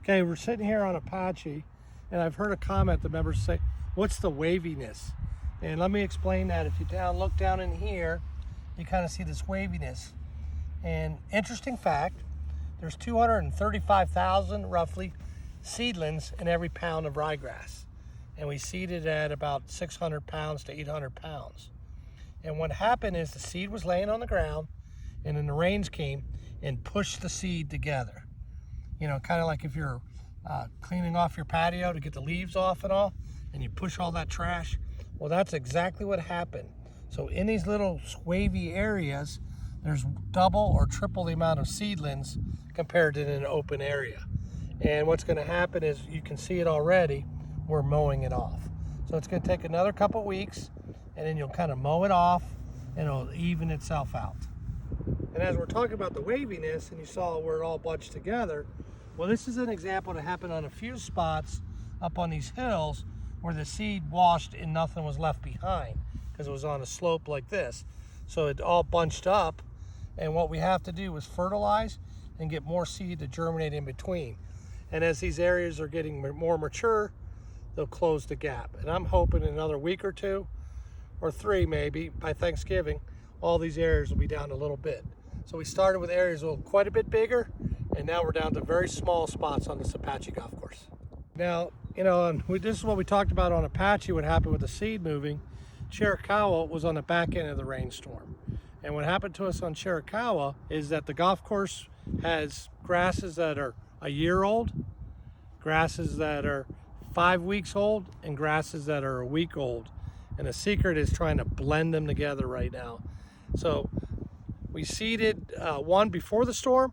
Okay, we're sitting here on Apache, and I've heard a comment the members say, what's the waviness? And let me explain that. If you look down in here, you kind of see this waviness. And interesting fact, there's 235,000 roughly seedlings in every pound of ryegrass. And we seeded at about 600 pounds to 800 pounds. And what happened is the seed was laying on the ground, and then the rains came and pushed the seed together. You know, kind of like if you're cleaning off your patio to get the leaves off and all, and you push all that trash. Well, that's exactly what happened. So in these little wavy areas, there's double or triple the amount of seedlings compared to an open area. And what's going to happen is, you can see it already, we're mowing it off. So it's going to take another couple weeks, and then you'll kind of mow it off, and it'll even itself out. And as we're talking about the waviness, and you saw where it all bunched together, well, this is an example that happened on a few spots up on these hills where the seed washed and nothing was left behind because it was on a slope like this. So it all bunched up, and what we have to do is fertilize and get more seed to germinate in between. And as these areas are getting more mature, they'll close the gap. And I'm hoping in another week or two, or 3 maybe, by Thanksgiving, all these areas will be down a little bit. So we started with areas quite a bit bigger, and now we're down to very small spots on this Apache golf course. Now, you know, and this is what we talked about on Apache, what happened with the seed moving. Chiricahua was on the back end of the rainstorm. And what happened to us on Chiricahua is that the golf course has grasses that are a year old, grasses that are 5 weeks old, and grasses that are a week old. And the secret is trying to blend them together right now. So we seeded one before the storm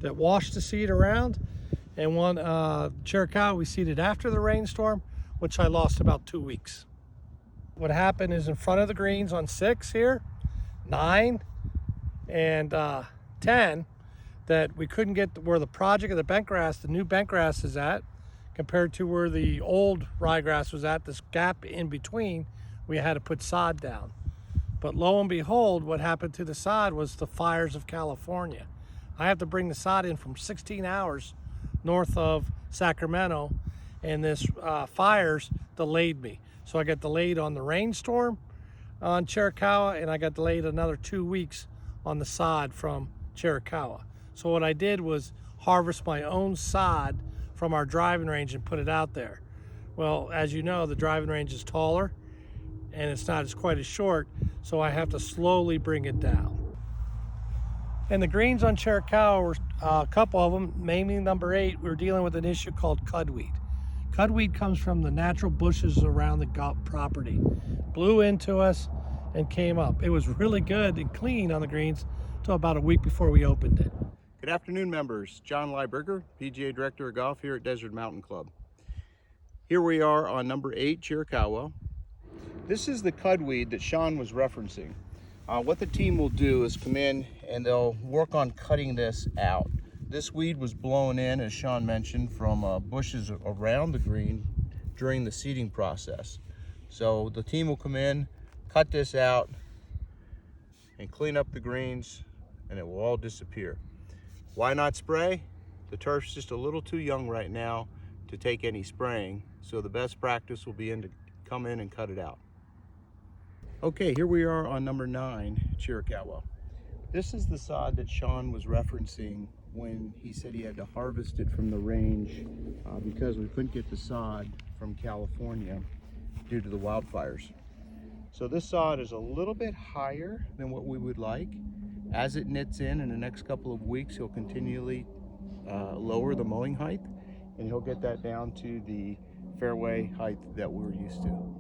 that washed the seed around, and one Chiricahua we seeded after the rainstorm, which I lost about 2 weeks. What happened is, in front of the greens on 6 here, 9, and 10, that we couldn't get where the project of the bentgrass, the new bentgrass is at, compared to where the old ryegrass was at, this gap in between, we had to put sod down. But lo and behold, what happened to the sod was the fires of California. I have to bring the sod in from 16 hours north of Sacramento, and this fires delayed me. So I got delayed on the rainstorm on Chiricahua, and I got delayed another 2 weeks on the sod from Chiricahua. So what I did was harvest my own sod from our driving range and put it out there. Well, as you know, the driving range is taller, and it's not quite as short, so I have to slowly bring it down. And the greens on Chiricahua were a couple of them, mainly number 8, we were dealing with an issue called cudweed. Cudweed comes from the natural bushes around the golf property. Blew into us and came up. It was really good and clean on the greens until about a week before we opened it. Good afternoon, members. John Lieberger, PGA Director of Golf here at Desert Mountain Club. Here we are on number 8, Chiricahua. This is the cudweed that Shawn was referencing. What the team will do is come in and they'll work on cutting this out. This weed was blown in, as Shawn mentioned, from bushes around the green during the seeding process. So the team will come in, cut this out, and clean up the greens, and it will all disappear. Why not spray? The turf's just a little too young right now to take any spraying, so the best practice will be to come in and cut it out. Okay, here we are on number 9, Chiricahua. This is the sod that Shawn was referencing when he said he had to harvest it from the range because we couldn't get the sod from California due to the wildfires. So this sod is a little bit higher than what we would like. As it knits in the next couple of weeks, he'll continually lower the mowing height, and he'll get that down to the fairway height that we're used to.